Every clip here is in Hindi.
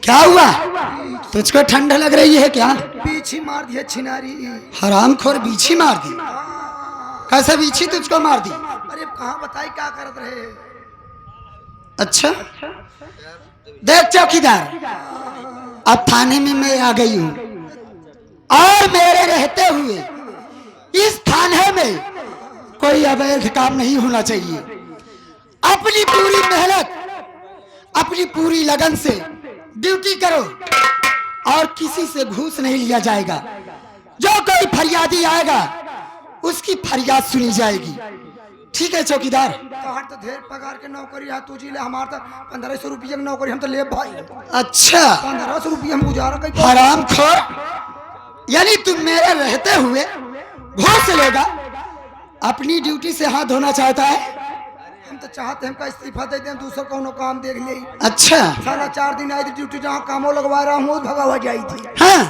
क्या हुआ? तुझको ठंड लग रही है क्या? बीछी मार दिया छिनारी। हरामखोर बीछी मार दी? कैसे बीछी तुझको मार दी? अरे कहाँ बताई क्या करत रहे। अच्छा देख चौकीदार, अब थाने में मैं आ गई हूँ और मेरे रहते हुए इस थाने में कोई अवैध काम नहीं होना चाहिए। अपनी पूरी मेहनत, अपनी पूरी लगन से ड्यूटी करो और किसी से घूस नहीं लिया जाएगा। जो कोई फरियादी आएगा उसकी फरियाद सुनी जाएगी। ठीक है चौकीदार? तोहर तो ढेर पगार के नौकरी है, तुझी ले हमार तो 1500 रुपये की नौकरी हम तो ले भाई। अच्छा 1500 रुपये हम गुजारा कई। हरामखोर, यानी तुम मेरे रहते हुए घूस लेगा, अपनी ड्यूटी से हाथ धोना चाहता है? हम तो चाहते हैं का इस्तीफा दे दें, दूसरा कोनो काम देख ले। अच्छा साला 4 दिन आई थी ड्यूटी, जहाँ कामों लगवा रहा हूँ भगा हुआ जाई थी। हाँ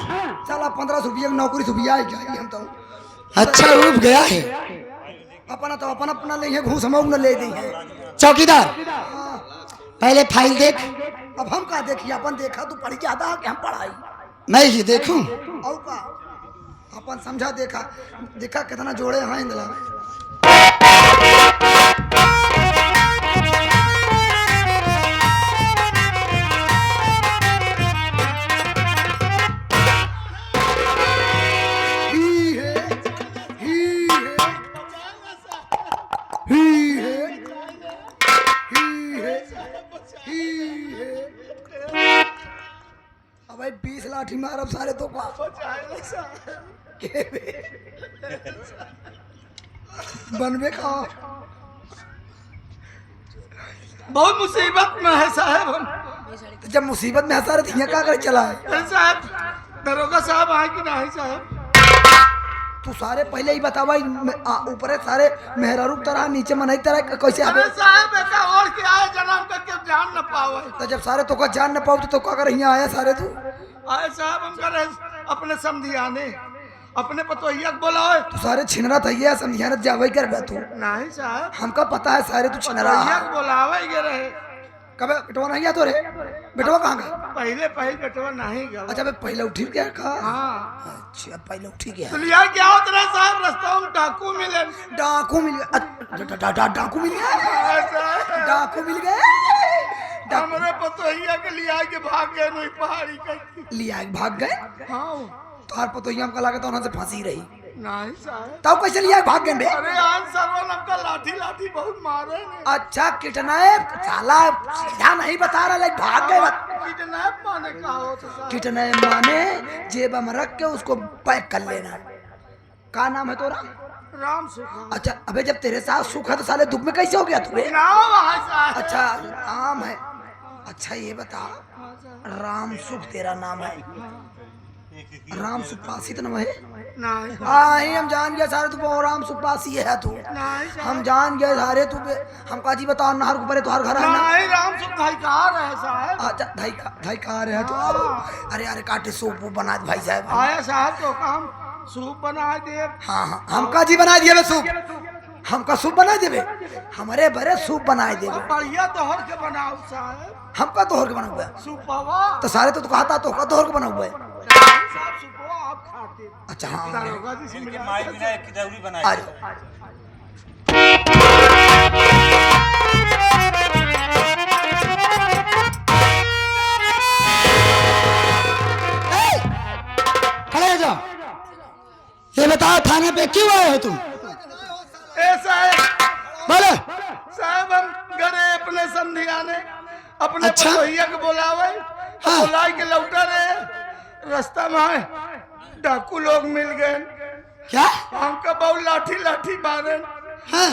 साला 1500 रुपये की नौकरी सुबह आई जाएगी। हम तो अच्छा उब गया है। अपना तो अपना ले घूस हम न ले दी है। चौकीदार पहले फाइल देख। अब हम का देखिए, अपन देखा तो पढ़ी ज्यादा है कि हम पढ़ाई। मैं ही देखूं? और का अपन समझा देखा, देखा कितना जोड़े हैं इंदला। अब भाई 20 लाठी मारब सारे तो बनवे का बहुत मुसीबत में है साहब हम। जब मुसीबत में हंसा रहे थे क्या कर चला है? अरे साहब दरोगा साहब आए कि नहीं साहब? तू सारे पहले ही बतावा, ऊपर सारे मेहरारू तरह नीचे मनई तरह कैसे आवे? अरे साहब ऐसा और क्या है जनाब का क्यों जान न पाओ? तो जब सारे तो का जान न पाओ तो का कर यहाँ आया सारे तू? आए साहब हम कर अपने समझियाने अपने पतोहिया को बोलाओ। तू सारे छिनरा था ये समझियानत जावे कर बे तू। नहीं साहब हमका पता है सारे तू छिनरा पतोहिया को बुलावे ये रहे। कब बेटवा नहीं गया तो रे? बेटवा कहाँ गया? पहले बेटवा नहीं गया। अच्छा बे पहले उठी गया का? हाँ अच्छा पहले उठी गया। तो लिया क्या होता रहा साहब? रास्ता में डाकू मिले। डाकू मिल गया? डाकू मिल गया? डाकू मिल गया? हमारे पतोहिया के लिया के भाग गए नहीं पहाड़ी का। लिया भाग गए? हाँ तोहार पतोहिया हमका लगा था उन्होंने से फांसी रही। नहीं साहब तब कैसे लिया भाग गए बे? अरे आज सरवन हमका लाठी बहुत मारे ने। अच्छा किडनैप साला सीधा नहीं बता रहा, लाइक भाग गए। किडनैप माने का हो तो साहब? किडनैप माने जेब में रख के उसको पैक कर लेना। का नाम है तोरा? राम सुख। अच्छा अबे जब तेरे साथ सुख है तो साले दुख में कैसे हो गया तू बे? नाम है साहब। अच्छा नाम है। अच्छा ये बता, राम सुख तेरा नाम है? राम सुख पासी तो नाम है? नहीं आई हम जान गए सारे तू राम सुख पासी है तू। नहीं हम जान गए सारे तू हम काजी बताओ नहर के परे तुहार घर है ना? नहीं राम सुख भाई कहाँ रहे साहब? अच्छा भाई कहाँ रहे तू? अरे अरे काटे सूप बना दे भाई साहब। आया साहब तो काम सूप बना दे। हाँ हाँ हम काजी बना दिए सूप, हमका सूप बना देवे, हमारे बड़े सूप बना देवे। बढ़िया तोहर के बनाओ साहब। हमका तोहर के बना हुआ है सूप हवा तो सारे तो कहता तो तोहर के बना हुआ है। साहब सूप आप खाते। अच्छा हाँ दरोगा जी से मिला माई बिना एक किदौरी बनाई। आ जाओ। खड़े हो जाओ। ये बताओ थाने पे क्यों आए हो तुम? ऐसा है बोलो। साहब हम गए अपने समझियाने अपने अच्छा? पतोहिया को बोलावे। हाँ। बुला के लौटा रहे रास्ता में डाकू लोग मिल गए। क्या? हमका बहुत लाठी मारे। हाँ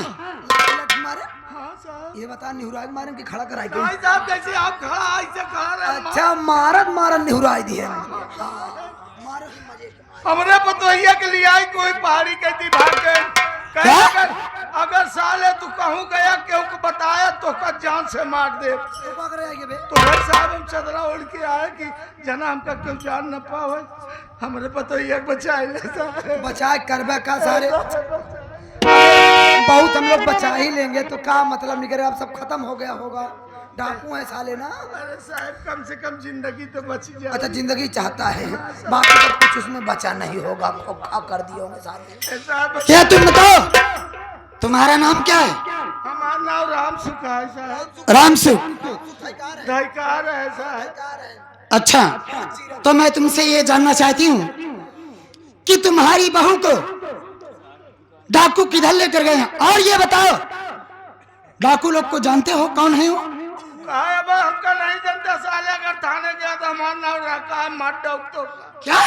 मारे? हाँ साहब। ये बता निहुराग मारन की खड़ा कराई नहीं गई? साहब कैसे आप खड़ा ऐसे खड़ा रहे? अच्छा मारन निहुराई दी है। हमरे पतोहिया के लिए आई कोई पहाड़ी कहती भाग गए। क्या? अगर साले तू कहूँ गया केहू को बताया तो का जान से मार दे। तो भाई साहब हम चदरा ओढ़ के आए कि जना हमका क्यों जान न पावे। हमरे पतोहिया के बचाए ले साहब। बचा करबे का सारे बहुत हम लोग बचा ही लेंगे तो क्या मतलब निकले, अब सब खत्म हो गया होगा। डाकू है साले ना। अरे साहब कम से कम जिंदगी तो बच जाए। अच्छा जिंदगी चाहता है, बाकी सब कुछ उसमें बचा नहीं होगा, खोखा कर दिए होंगे साले। साहब क्या तुम बताओ, तुम्हारा नाम क्या है? हमारा नाम राम सुखा है साहब। रामसु। ढाईकार है साहब। अच्छा, तो मैं तुमसे ये जानना चाहती हूँ कि तुम्हारी बहू को डाकू किधर लेकर गए हैं, और ये बताओ डाकू लोग को जानते हो कौन है वो? कहा अब हमका नहीं जानता साले, अगर थाने गया तो हमारा नाम रखा है मार डॉक्टर का। क्या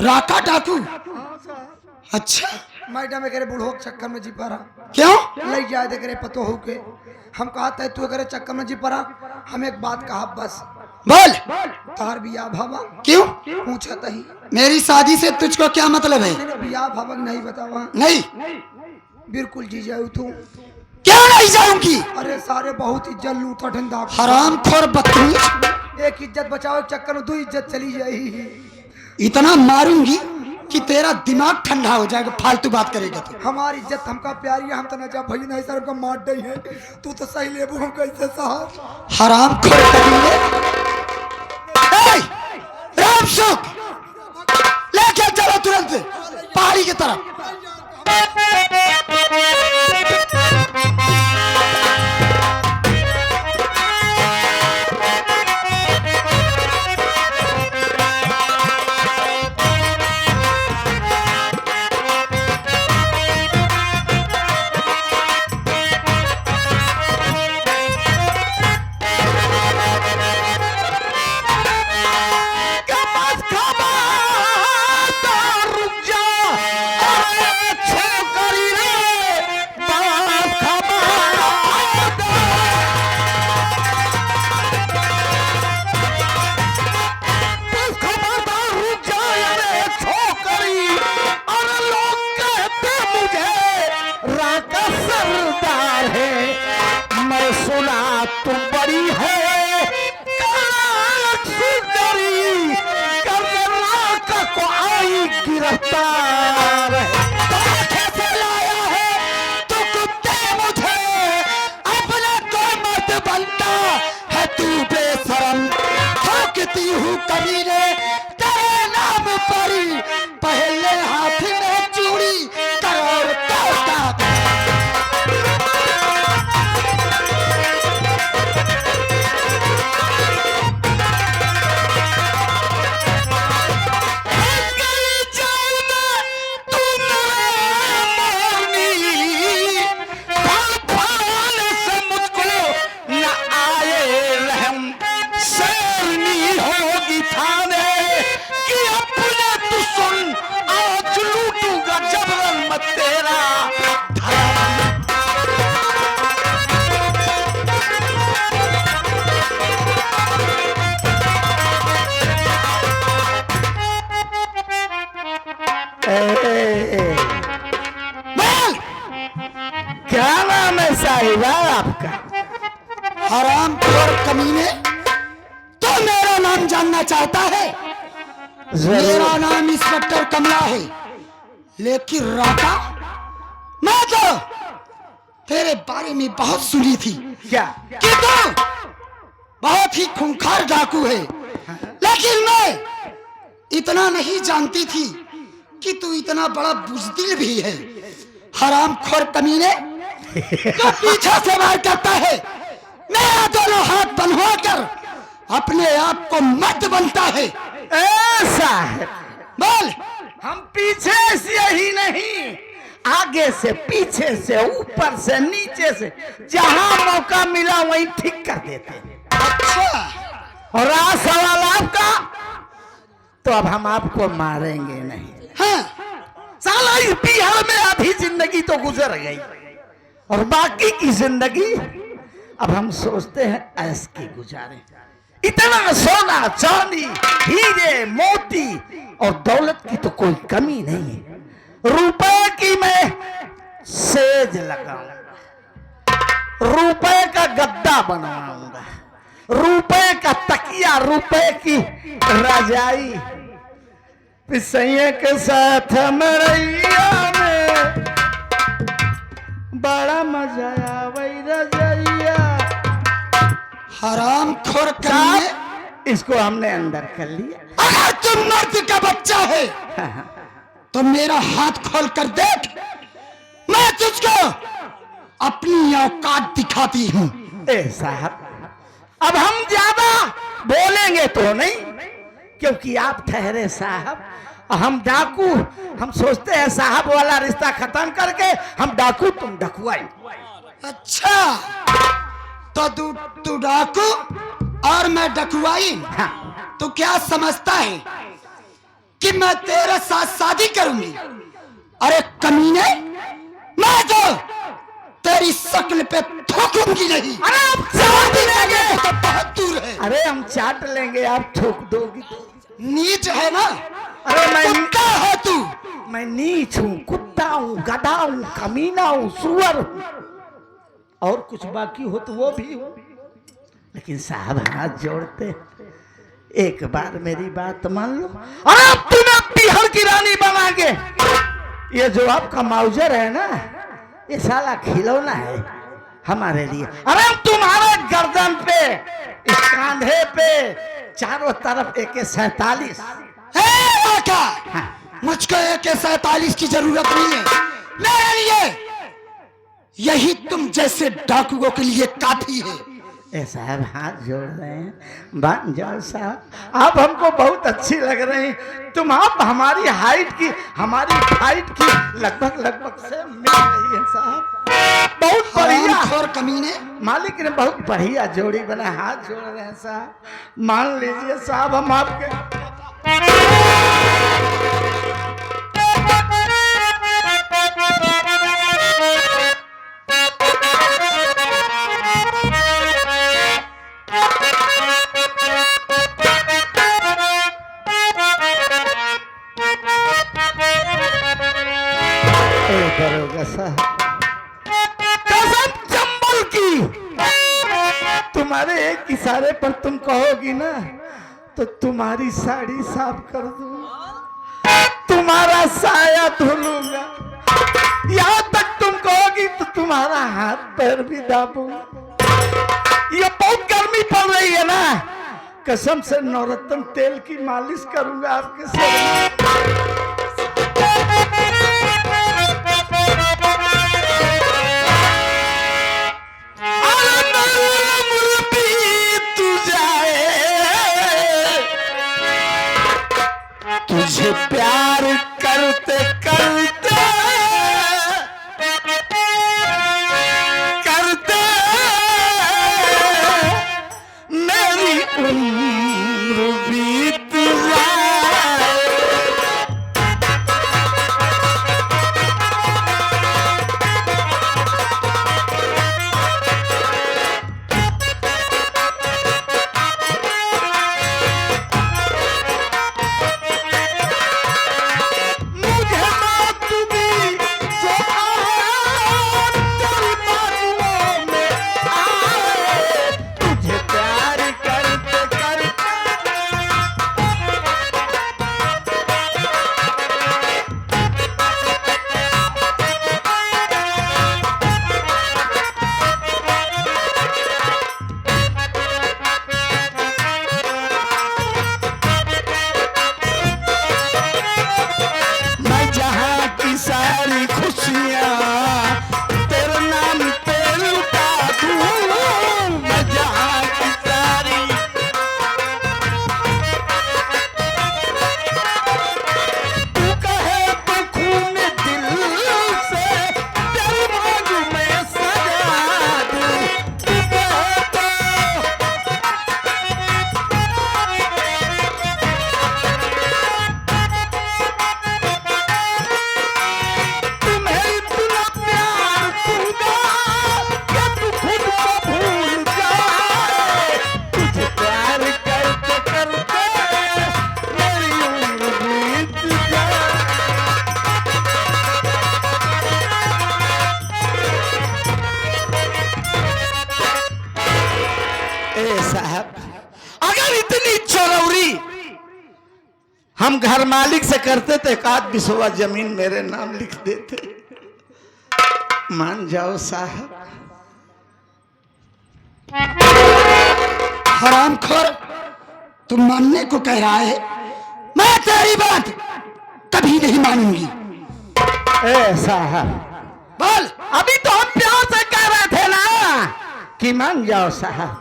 राका डाकू? हाँ साहब। अच्छा मैडम करे बूढ़ो के चक्कर में जी पड़ा, क्यों? ले जाए दे करे पतो हो के। हम कहा था तू करे चक्कर में जी पड़ा, हम एक बात कहा बस, बोल। तार बिया भावा क्यों? पूछा तही मेरी शादी से तुझको क्या मतलब है? बिया भावा नहीं बतावा। नहीं, बिल्कुल जी जाऊ तू। क्यों नहीं जाऊंगी? अरे सारे बहुत इज्जत लूटा ठंडा हरामखोर बदतमीज, एक इज्जत बचाओ के चक्कर में दो इज्जत चली जाएगी। इतना मारूंगी कि तेरा दिमाग ठंडा हो जाएगा, फालतू बात करेगा तू। हमारी इज्जत हमका प्यारी है, हम तो ना जा भाई नहीं सर को मार दई है, तू तो सही लेबू हम कैसे साहब। हरामखोर कमीने। ए, रामसुख लेके चलो तुरंत पहाड़ी की तरफ। पहले हाथ में चूड़ी करोड़ का। क्या नाम है साहिबा आपका? हरामखोर कमीने, तो मेरा नाम जानना चाहता है? मेरा नाम इंस्पेक्टर कमला है, लेकिन राका मैं तो तेरे बारे में बहुत सुनी थी। क्या? कि तू बहुत ही खूंखार डाकू है, लेकिन मैं इतना नहीं जानती थी कि तू इतना बड़ा बुज़दिल भी है। हरामखोर कमीने, तो पीछे से वार करता है, मेरा दोनों हाथ बंधवा कर अपने आप को मर्द बनता है। ऐसा है? बोल। हम पीछे से ही नहीं, आगे से, पीछे से, ऊपर से, नीचे से, जहां मौका मिला वहीं ठीक कर देते हैं। अच्छा, और रहा सवाल आपका, तो अब हम आपको मारेंगे नहीं। हाँ, साला इस बिहार में आधी जिंदगी तो गुजर गई, और बाकी की जिंदगी अब हम सोचते हैं ऐश की गुजारें। इतना सोना चांदी, हीरे मोती और दौलत की तो कोई कमी नहीं है। रुपए की मैं सेज लगाऊंगा, रुपए का गद्दा बनवाऊंगा, रुपए का तकिया, रुपए की रजाई, पिसैया के साथ मरैया में बड़ा मजा आवे रजैया। हराम खोर कमीने। इसको हमने अंदर कर लिया। अगर तुम मर्द का बच्चा है तो मेरा हाथ खोल कर देख, मैं तुझको अपनी औकात दिखाती हूँ। ए साहब, अब हम ज्यादा बोलेंगे तो नहीं, क्योंकि आप ठहरे साहब, हम डाकू। हम सोचते हैं साहब वाला रिश्ता खत्म करके हम डाकू, तुम डकुआई। अच्छा, तो तू डाकू और मैं डकुआई। हाँ। तो क्या समझता है कि मैं तेरे साथ शादी करूंगी? अरे कमीने, मैं तो तेरी शक्ल पे थूकूंगी नहीं। अरे आप चाट लेंगे तो बहुत दूर है। अरे हम चाट लेंगे, आप थूक दोगी। नीच है ना? अरे मैं कुत्ता है तू। मैं नीच हूँ, कुत्ता हूँ, गधा हूँ, कमीना हूँ, सुअर हूँ, और कुछ बाकी हो तो वो भी हूँ। लेकिन साहब हाथ जोड़ते, एक बार मेरी बात मान लो। अरे अब तुम्हें बिहार की रानी बना के, ये जो आपका माउजर है ना, ये साला खिलौना है हमारे लिए। अरे अब तुम्हारे गर्दन पे, इस कांधे पे, चारों तरफ AK-47। मुझको AK-47 की जरूरत नहीं है। मेरे लिए यही तुम जैसे डाकुओं के लिए काफी है। ए साहब हाथ जोड़ रहे हैं, बन जाओ साहब, आप हमको बहुत अच्छी लग रही हैं। तुम आप हमारी हाइट की, हमारी हाइट की लगभग से मिल रही है साहब। बहुत बढ़िया और कमीने, मालिक ने बहुत बढ़िया जोड़ी बना। हाथ जोड़ रहे हैं साहब, मान लीजिए साहब हम आपके। कसम चंबल की, तुम्हारे एक इशारे पर तुम कहोगी ना तो तुम्हारी साड़ी साफ कर दूंगा, तुम्हारा साया धुलूंगा, यहाँ तक तुम कहोगी तो तुम्हारा हाथ पैर भी दाबूंगा। ये बहुत गर्मी पड़ रही है ना, कसम से नवरत्न तेल की मालिश करूंगा आपके सर में। तुझे प्यार करते करते करते मेरी उम्र बीत जाए। हम घर मालिक से करते तो एक आध बिसवा जमीन मेरे नाम लिख देते। मान जाओ साहब। हरामखोर, तुम मानने को कह रहा है, मैं तेरी बात कभी नहीं मानूंगी। ए साहब, बोल। अभी तो हम प्यार से कह रहे थे ना कि मान जाओ साहब,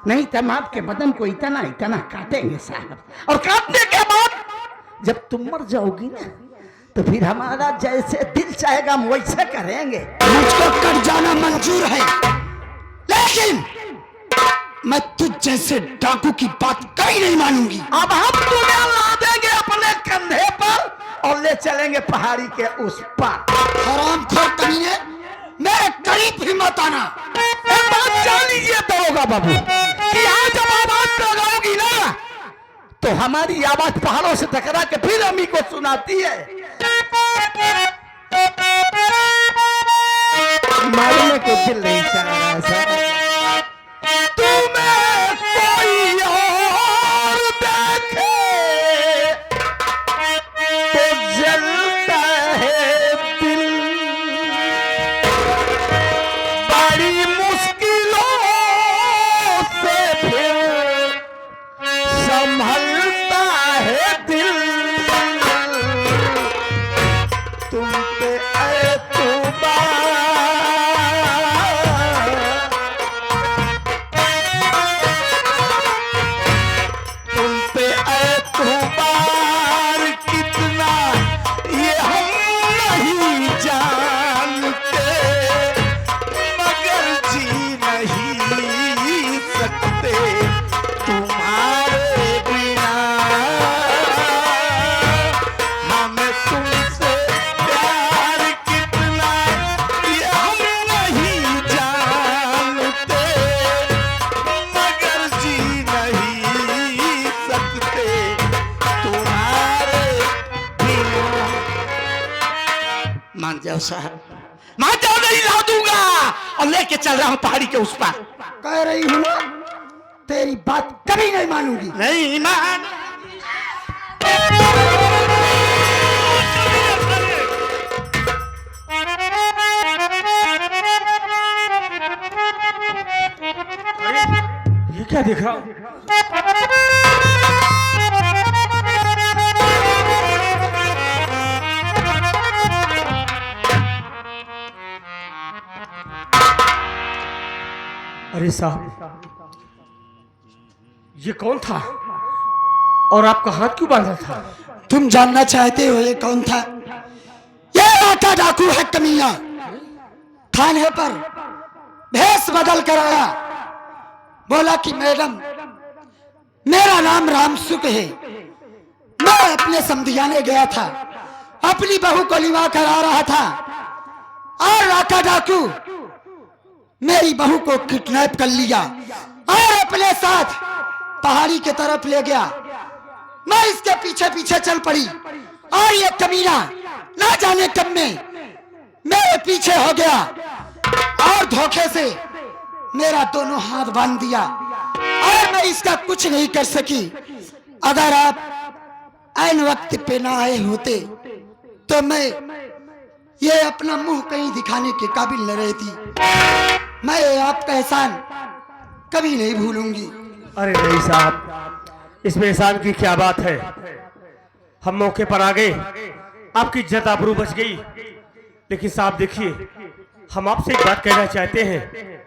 नहीं तो हम आपके बदन को इतना इतना काटेंगे साहब, और काटने के बाद जब तुम मर जाओगी ना तो फिर हमारा जैसे दिल चाहेगा हम वैसे करेंगे। मुझको कट जाना मंजूर है, लेकिन मैं तुझ जैसे डाकू की बात कभी नहीं मानूंगी। अब हम तुम्हें ला देंगे अपने कंधे पर और ले चलेंगे पहाड़ी के उस पार। हरामखोर कमीने, मेरे करीब भी मत आना। एक बात जान लीजिए दरोगा बाबू कि आज जब आवाज लगाओगी ना तो हमारी आवाज पहाड़ों से टकरा के फिर अम्मी को सुनाती है। मारने को दिल नहीं चाह रहा सर, तुम्हें कोई और देखे तो जलता है दिल, बड़ी मुश्किलों से फिर संभलता है दिल, तुम पे एतबार, तुम पे एतबार कितना ये हम नहीं जानते, मगर जी नहीं सकते तुम्हारे बिना, हमें तुमसे प्यार कितना ये हम नहीं जानते, मगर जी नहीं सकते तुम्हारे बिना। मान जाओ साहब, मान जाओ, नहीं ला दूंगा और लेके चल रहा हूं पहाड़ी के उस पार। कह रही हूं ना, तेरी बात कभी नहीं मानूंगी। नहीं मान, ये क्या देख रहा हूं? अरे साहब, ये कौन था और आपका हाथ क्यों बांधा था? तुम जानना चाहते हो ये कौन था? ये राका डाकू है कमीना। थाने पर भेष बदल कर आया, बोला कि मैडम मेरा नाम रामसुख है, मैं अपने समधियाने गया था, अपनी बहू को लिवा कर आ रहा था और राका डाकू मेरी बहू को किडनैप कर लिया और अपने साथ पहाड़ी की तरफ ले गया। मैं इसके पीछे पीछे चल पड़ी और ये कमीना ना जाने कब में मेरे पीछे हो गया और धोखे से मेरा दोनों हाथ बांध दिया और मैं इसका कुछ नहीं कर सकी। अगर आप ऐन वक्त पे ना आए होते तो मैं ये अपना मुंह कहीं दिखाने के काबिल न रहती। मैं आपका एहसान कभी नहीं भूलूंगी। अरे नहीं साहब, इसमें एहसान की क्या बात है, हम मौके पर आ गए, आपकी इज्जत आबरू बच गई। लेकिन साहब देखिए, हम आपसे एक बात कहना चाहते हैं।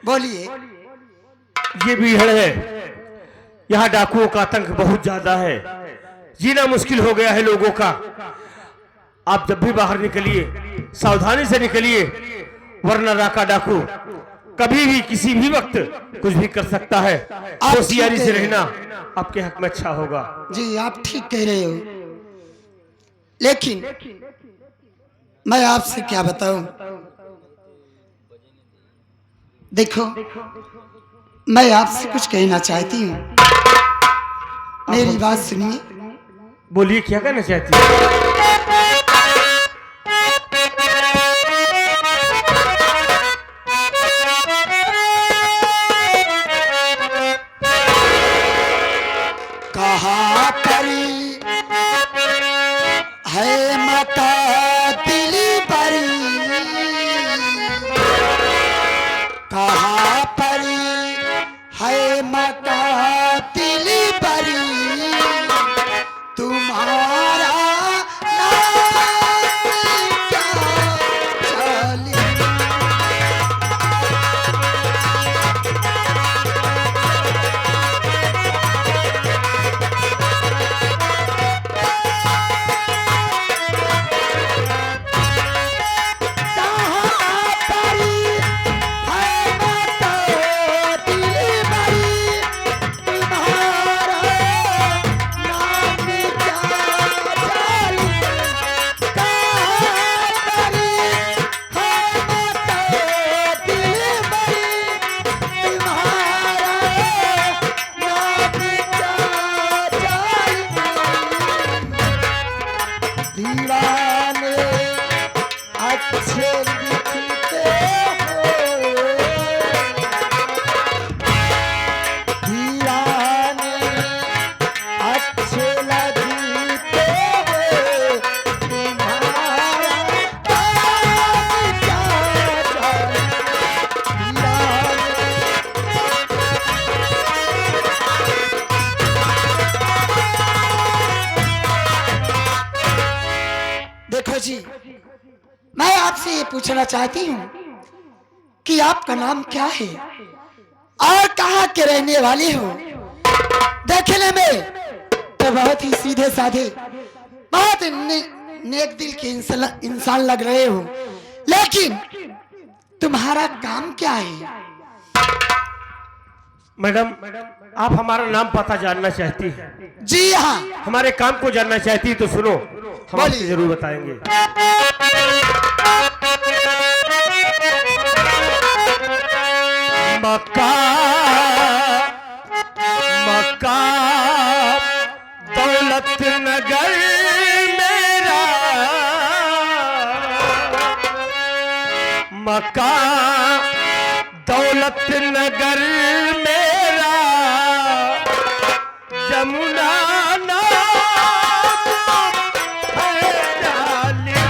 बोलिए। ये बीहड़ है, यहाँ डाकुओं का आतंक बहुत ज्यादा है, जीना मुश्किल हो गया है लोगों का। आप जब भी बाहर निकलिए सावधानी से निकलिए, वरना राका डाकू कभी भी किसी भी वक्त कुछ भी कर सकता है। होशियारी से रहना आपके हक में अच्छा होगा। जी आप ठीक कह रहे हो, लेकिन मैं आपसे क्या बताऊं। देखो मैं आपसे कुछ कहना चाहती हूँ, मेरी बात सुनिए। बोलिए, क्या कहना चाहती है? कहाँ पर है मका दिली बरी, कहाँ पर है मका आपसे ये पूछना चाहती हूँ कि आपका नाम क्या है और कहाँ के रहने वाले हो। देखने में तो बहुत ही सीधे साधे, बहुत नेक दिल के इंसान लग रहे हो, लेकिन तुम्हारा काम क्या है? मैडम, आप हमारा नाम पता जानना चाहती हैं? जी हाँ। हमारे काम को जानना चाहती है तो सुनो, हम आपसे जरूर बताएंगे। मक्का मक्का दौलत नगर मेरा, मक्का दौलत नगर मेरा, जमुना नाम है जालिम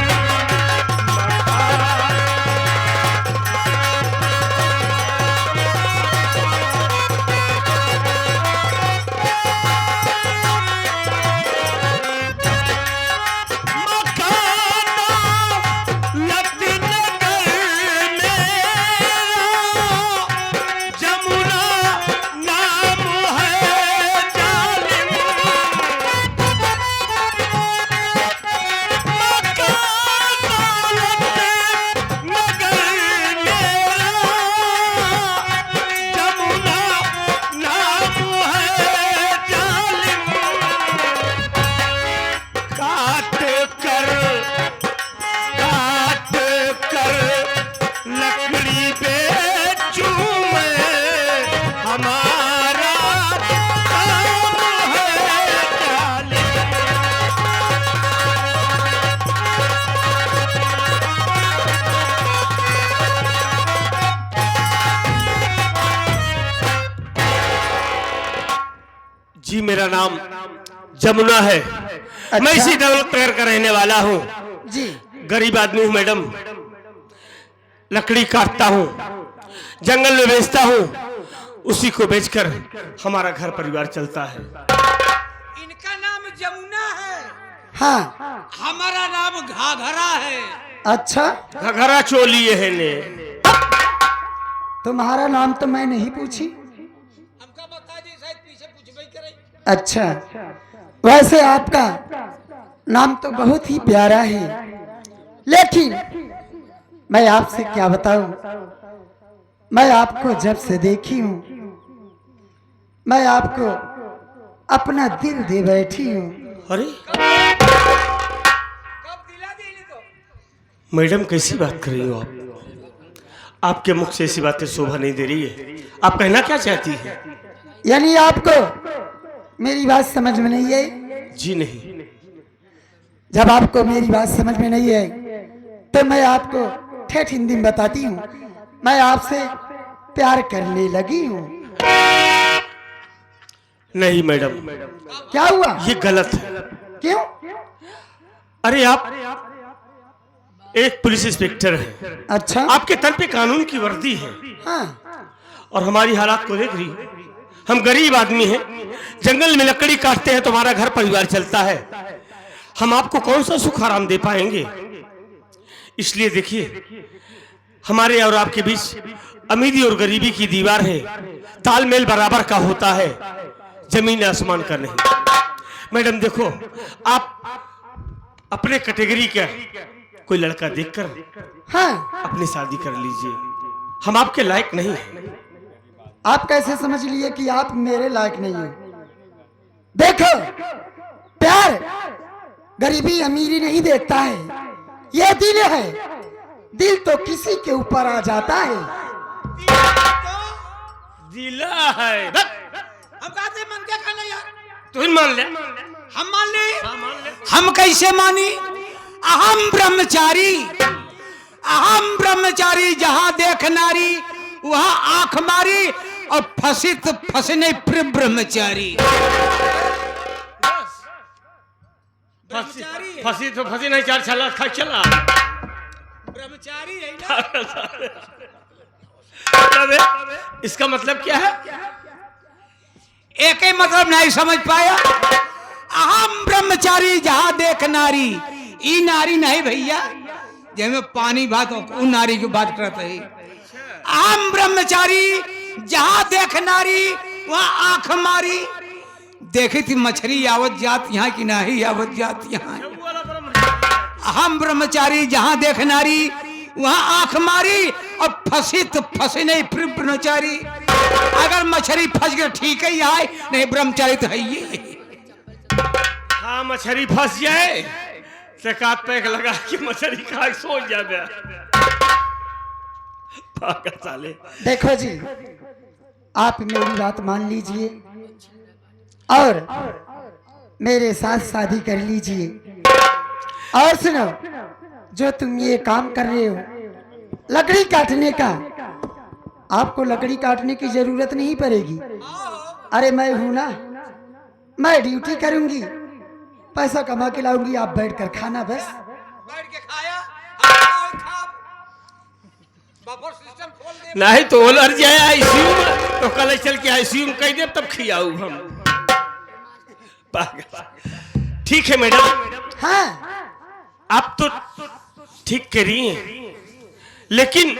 जी। मेरा नाम जमुना है। मैं इसी दौलत नगर का रहने वाला हूँ जी। गरीब आदमी हूँ मैडम, लकड़ी काटता हूँ, जंगल में बेचता हूँ, उसी को बेचकर हमारा घर परिवार चलता है। इनका नाम जमुना है, हाँ। हमारा नाम घाघरा है। अच्छा, घघरा चोली है ने। तुम्हारा नाम तो मैं नहीं पूछी। हमका बता दी, शायद पीछे पूछबे करे। अच्छा, वैसे आपका नाम तो बहुत ही प्यारा है, लेकिन मैं आपसे क्या बताऊं, मैं आपको जब से देखी हूं, मैं आपको अपना दिल दे बैठी हूं। अरे कब दिला दी इन्हें तो? मैडम, कैसी बात कर रही हो आप? आपके मुख से ऐसी बातें शोभा नहीं दे रही है। आप कहना क्या चाहती है? यानी आपको मेरी बात समझ में नहीं है? जी नहीं। जब आपको मेरी बात समझ में नहीं है तो मैं आपको ठेठ हिंदी में बताती हूँ। मैं आपसे प्यार करने लगी हूँ। नहीं मैडम, क्या हुआ? ये गलत है। क्यों? अरे आप एक पुलिस इंस्पेक्टर हैं, अच्छा। आपके तन पे कानून की वर्दी है, हाँ। और हमारी हालात को देख रही हो। हम गरीब आदमी हैं, जंगल में लकड़ी काटते हैं तो हमारा घर परिवार चलता है। हम आपको कौन सा सुख आराम दे पाएंगे? इसलिए देखिए, हमारे और आपके बीच अमीरी और गरीबी की दीवार है, तालमेल बराबर का होता है, जमीन आसमान का नहीं। मैडम देखो, आप अपने कैटेगरी का कोई लड़का देखकर हाँ। अपनी शादी कर लीजिए। हम आपके लायक नहीं हैं। आप कैसे समझ लिए कि आप मेरे लायक नहीं हो? देखो, प्यार गरीबी अमीरी नहीं देखता है, ये दिल है। दिल तो किसी के ऊपर आ जाता है। दिला है। हम कहते मन क्या खाना यार? तुम मान ले। हम मान ले। हम कैसे मानी? अहम ब्रह्मचारी, जहाँ देख नारी वहाँ आंख मारी, और फंसी तो फंसने फिर ब्रह्मचारी। फंसी तो फंसी नहीं, चार चला खा चला। ब्रह्मचारी है ना? इसका मतलब क्या है? एक ही मतलब नहीं समझ पाया। अहम ब्रह्मचारी जहाँ देख नारी, ई नारी नहीं भैया, जैमे पानी भात उन नारी की बात करते है। आम ब्रह्मचारी जहाँ देख नारी वहाँ आंख मारी। देखी थी मछली आवत जात यहाँ की नाही आवत जात यहाँ। हम ब्रह्मचारी जहाँ देख नारी वहाँ आंख मारी और फंसी तो फंसी नहीं फिर ब्रह्मचारी। अगर मछली फंस गई ठीक है आए नहीं ब्रह्मचारी तो है ये। हाँ मछली फंस जाए तो काट पैक लगा के मछली खा के सो जाए। पागल साले। देखो जी आप मेरी बात मान लीजिए और मेरे साथ शादी कर लीजिए। और सुनो, जो तुम ये काम कर रहे हो लकड़ी काटने का, आपको लकड़ी काटने की जरूरत नहीं पड़ेगी। अरे मैं हूं ना, मैं ड्यूटी करूंगी, पैसा कमा के लाऊंगी, आप बैठ कर खाना बस। बैठ के खाया बफर सिस्टम खोल दे। नहीं तो लड़ जाए आईसीयू में तो कल चल के आईसीयू में कह दे तब खियाऊ हम। ठीक है मैडम। हाँ आप तो ठीक करिए लेकिन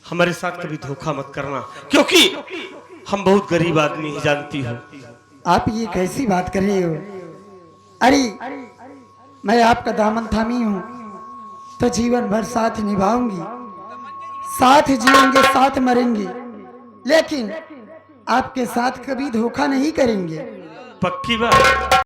हमारे साथ कभी धोखा मत करना क्योंकि हम बहुत गरीब आदमी हैं, जानती हो। आप ये कैसी बात कर रहे हो? अरे मैं आपका दामन थामी हूँ तो जीवन भर साथ निभाऊंगी, साथ जिएंगे साथ मरेंगे, लेकिन आपके साथ कभी धोखा नहीं करेंगे। पक्की बात।